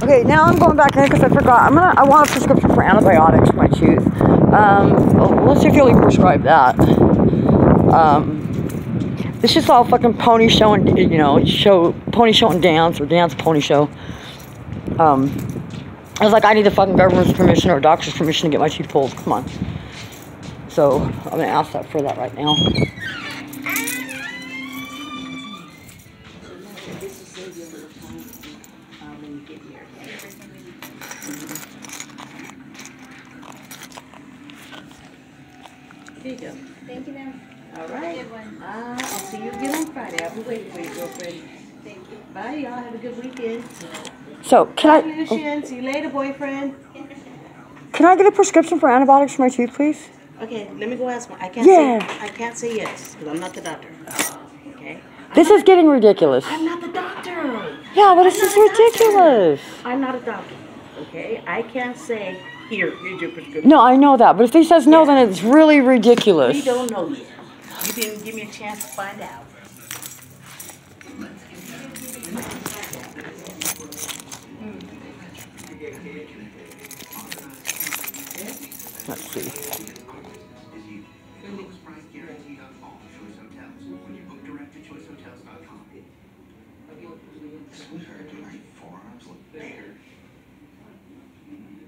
Okay, now I'm going back in because I forgot. I want a prescription for antibiotics for my tooth. Let's see if you'll even prescribe that. This is all fucking pony show and, you know, pony show and dance, or dance pony show. I was like, I need the fucking government's permission or a doctor's permission to get my teeth pulled. Come on. So I'm gonna ask that for that right now. Here you go. Thank you, ma'am. All right. I'll see you again on Friday. I'll be waiting for you, girlfriend. Thank you. Bye, y'all. Have a good weekend. So Bye, Lucian. See you later, boyfriend. Can I get a prescription for antibiotics for my tooth, please? Okay, let me go ask one. I can't say yes because I'm not the doctor. Okay. This is getting ridiculous. I'm not the doctor. Yeah, but this is ridiculous. I'm not a doctor. Okay. I can't say here's your prescription. No, I know that, but if he says no, then it's really ridiculous. We don't know yet. You didn't give me a chance to find out. Let's see.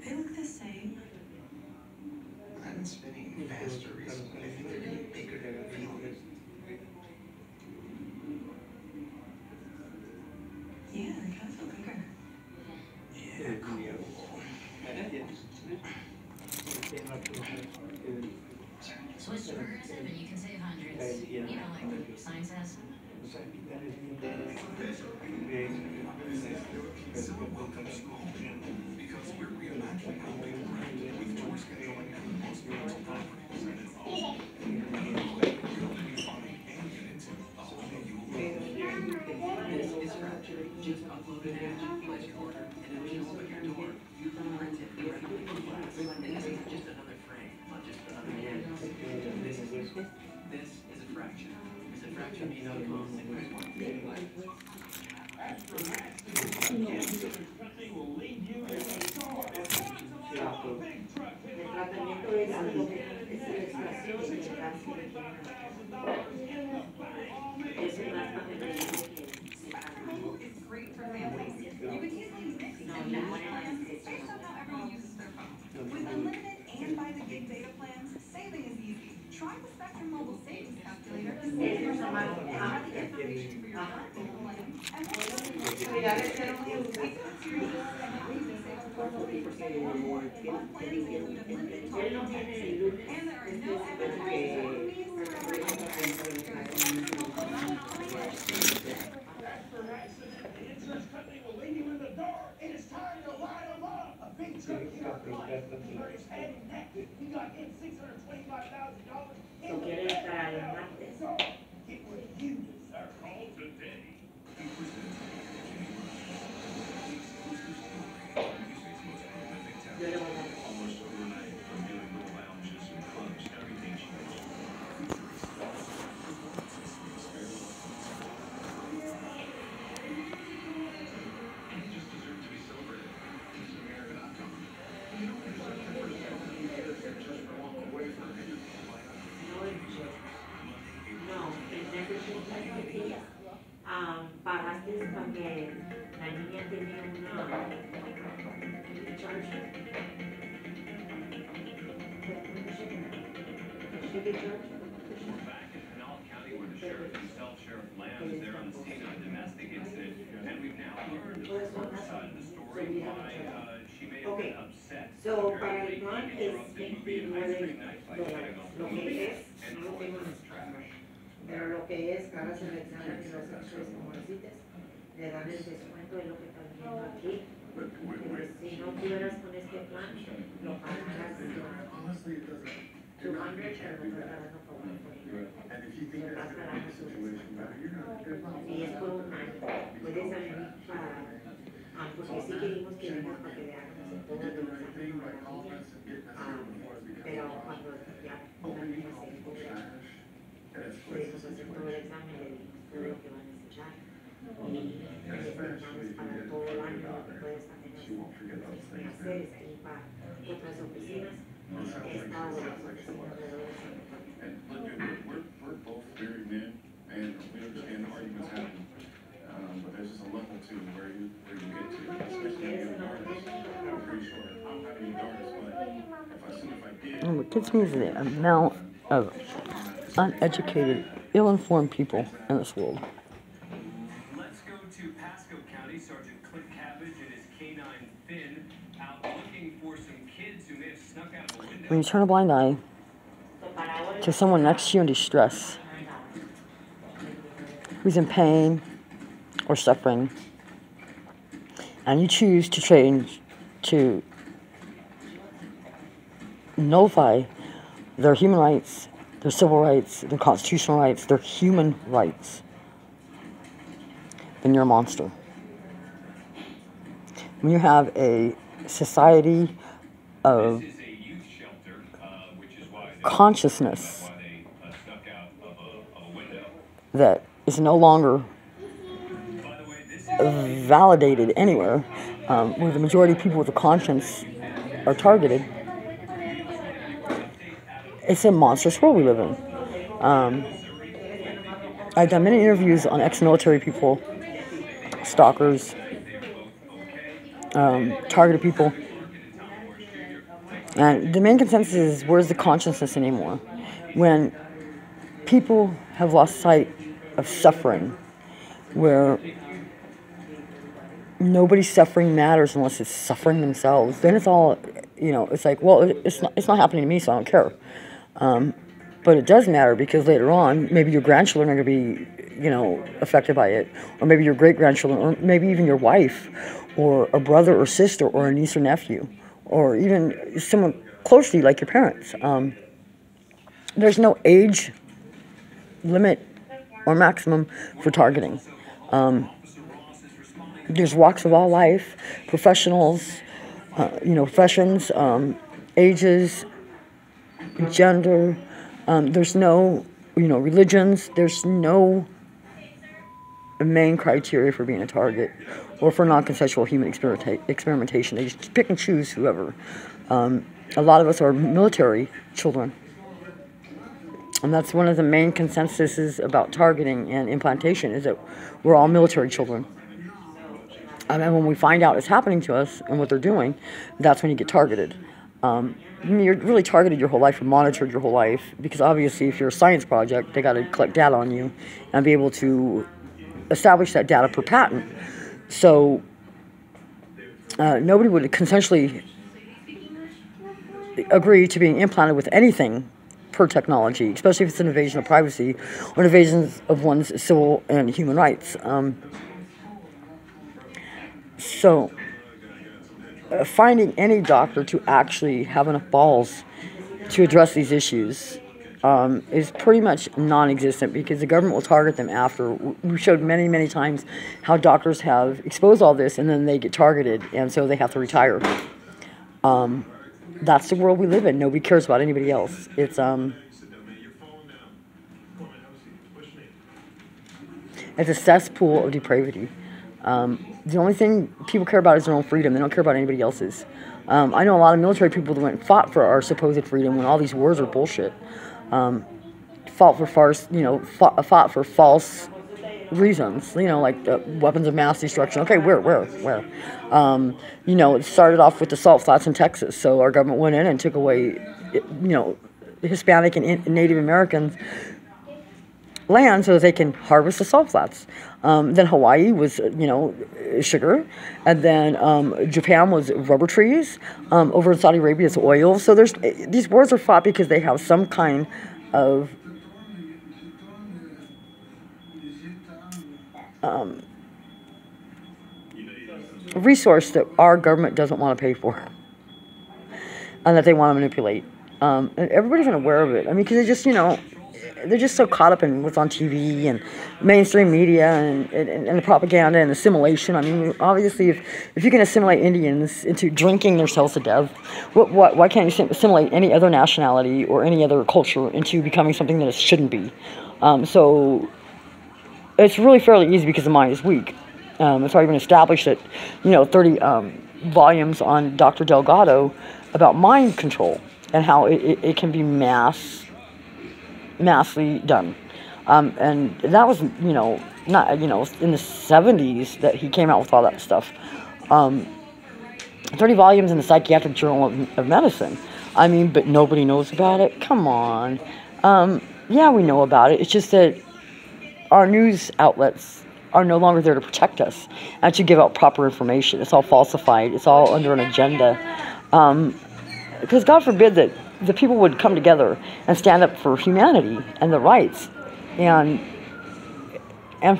They look the same. I've been spinning faster recently. I think they're getting bigger and feeling. Yeah, they kind of feel bigger. Yeah, cool. Switch to progressive and you can save hundreds. You know, like science says. So welcome to home because we're reimagining how we interact with Torchure and monsterous properties and all. You'll be fine and get into a whole new Just upload an app, place your order, and it will open your door. You can print it directly from glass. And this isn't just another frame, not just another hand. This is a fraction. Visit fractionme.com. It's great for families. You can easily mix and match plans based on how everyone uses their phone. With unlimited and by the gig data plans, saving is easy. Try the Spectrum Mobile Savings Calculator to save yourself add the information for your current mobile plan. And one planning include unlimited talk and text. And there are no advertising or fees for everyone. Insurance company will leave you in the dark. It is time to light them up. A big truck here at Life. He's heading next. He got him $625,000 in the back. So get what you deserve. Call today. Almost overnight from doing the lounges and clubs, everything changed. Pagaste para que la niña tenía una Torchure. Back in Pinal County, where the sheriff himself, Sheriff Lamb, is there on the scene of a domestic incident, and we've now learned her side of the story, why she may have been upset. So, para el plan es $29 lo que es, no lo tengo en español. Pero lo que es, cada seleccionar y los actores como necesites, le dan el descuento de lo que estás viendo aquí. Porque si no tuvieras con este plan, lo pagarás Honestly, it doesn't. 200, pero no te darán a favor. And if you think that's the situation better, you're not. Y es por un año. Puedes salir para. Porque sí queremos que vengan para que vean todo lo que nos han pero cuando ya pongan el tiempo, podemos hacer todo el examen de todo lo que van a necesitar. Y necesitamos para todo el año lo que puedes también hacer. hacer es ir para otras oficinas. He estado en las oficinas alrededor de Santa Fe. And look, we're both married men, and we understand arguments happen. But there's just a level to where you get to, especially when you're an artist. I'm pretty sure I'm not even an artist, but if I did. And what gets me is the amount of uneducated, ill-informed people in this world. Let's go to Pasco County. Sergeant Clint Cabbage and his canine Finn out looking for some kids who may have snuck out of a window. When you turn a blind eye to someone next to you in distress, who's in pain or suffering, and you choose to change to nullify their human rights, their civil rights, their constitutional rights, their human rights, then you're a monster. When you have a society of This is a youth shelter, which is why consciousness they snuck out of a window. that is no longer By the way, this is validated anywhere, where the majority of people with a conscience are targeted, it's a monstrous world we live in. I've done many interviews on ex-military people, stalkers, targeted people, and the main consensus is, where's the consciousness anymore? When people have lost sight of suffering, where nobody's suffering matters unless it's suffering themselves, then it's all, it's like, well, it's not happening to me, so I don't care. But it does matter, because later on, maybe your grandchildren are going to be, affected by it, or maybe your great-grandchildren, or maybe even your wife, or a brother or sister, or a niece or nephew, or even someone close to you, like your parents. There's no age limit or maximum for targeting. There's walks of all life, professionals, professions, ages, gender. There's no, religions. There's no main criteria for being a target or for non-consensual human experimentation. They just pick and choose whoever. A lot of us are military children. And that's one of the main consensuses about targeting and implantation, is that we're all military children. And then when we find out it's happening to us and what they're doing, that's when you get targeted. You're really targeted your whole life and monitored your whole life, because obviously if you're a science project, they got to collect data on you and be able to establish that data per patent. So nobody would consensually agree to being implanted with anything per technology, especially if it's an invasion of privacy or an invasion of one's civil and human rights. Finding any doctor to actually have enough balls to address these issues is pretty much non-existent, because the government will target them after. We showed many, many times how doctors have exposed all this, and then they get targeted, and so they have to retire. That's the world we live in. Nobody cares about anybody else. It's a cesspool of depravity. The only thing people care about is their own freedom. They don't care about anybody else's. I know a lot of military people that went and fought for our supposed freedom when all these wars are bullshit. Fought for fought for false reasons, like weapons of mass destruction. Okay, where? It started off with the salt flats in Texas, so our government went in and took away, Hispanic and Native Americans' land so that they can harvest the salt flats. Then Hawaii was, sugar, and then Japan was rubber trees. Over in Saudi Arabia, it's oil. So these wars are fought because they have some kind of resource that our government doesn't want to pay for, and that they want to manipulate. And everybody's unaware of it. I mean, because they're just so caught up in what's on TV and mainstream media and the propaganda and assimilation. I mean, obviously, if you can assimilate Indians into drinking themselves to death, why can't you assimilate any other nationality or any other culture into becoming something that it shouldn't be? So it's really fairly easy because the mind is weak. It's already been established that, volumes on Dr. Delgado about mind control and how it can be massively done. And that was, not, in the 70s that he came out with all that stuff. 30 volumes in the Psychiatric Journal of Medicine. I mean, but nobody knows about it? Come on. Yeah, we know about it. It's just that our news outlets are no longer there to protect us and to give out proper information. It's all falsified. It's all under an agenda. Because God forbid that the people would come together and stand up for humanity and the rights and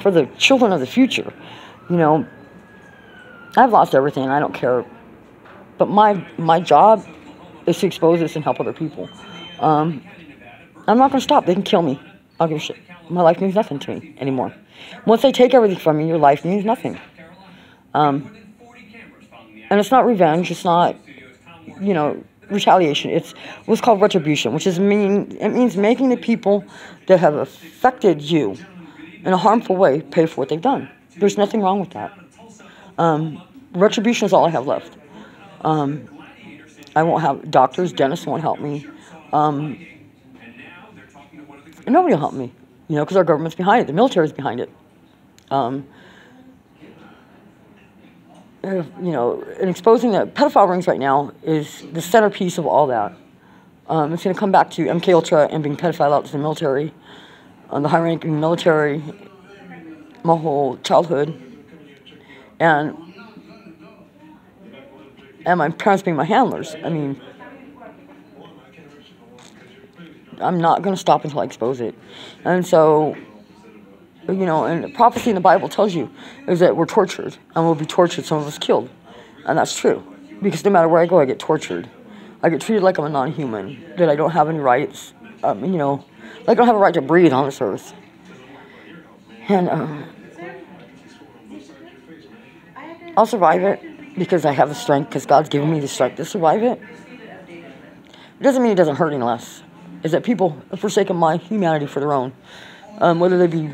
for the children of the future. I've lost everything. I don't care. But my job is to expose this and help other people. I'm not going to stop. They can kill me. I'll give a shit. My life means nothing to me anymore. Once they take everything from you, your life means nothing. And it's not revenge. It's not, retaliation. It's what's called retribution, which it means making the people that have affected you in a harmful way pay for what they've done. There's nothing wrong with that. Retribution is all I have left. I won't have doctors, dentists won't help me. Nobody will help me, because our government's behind it. The military's behind it. And exposing the pedophile rings right now is the centerpiece of all that. It's going to come back to MK Ultra and being pedophile out to the military, the high-ranking military, my whole childhood, and my parents being my handlers. I mean, I'm not going to stop until I expose it. And so, and the prophecy in the Bible tells you is that we're tortured, and we'll be tortured, some of us killed. And that's true. Because no matter where I go, I get tortured. I get treated like I'm a non-human, that I don't have any rights. Like I don't have a right to breathe on this earth. And I'll survive it because I have the strength, because God's given me the strength to survive it. It doesn't mean it doesn't hurt any less. Is that people have forsaken my humanity for their own. Whether they be,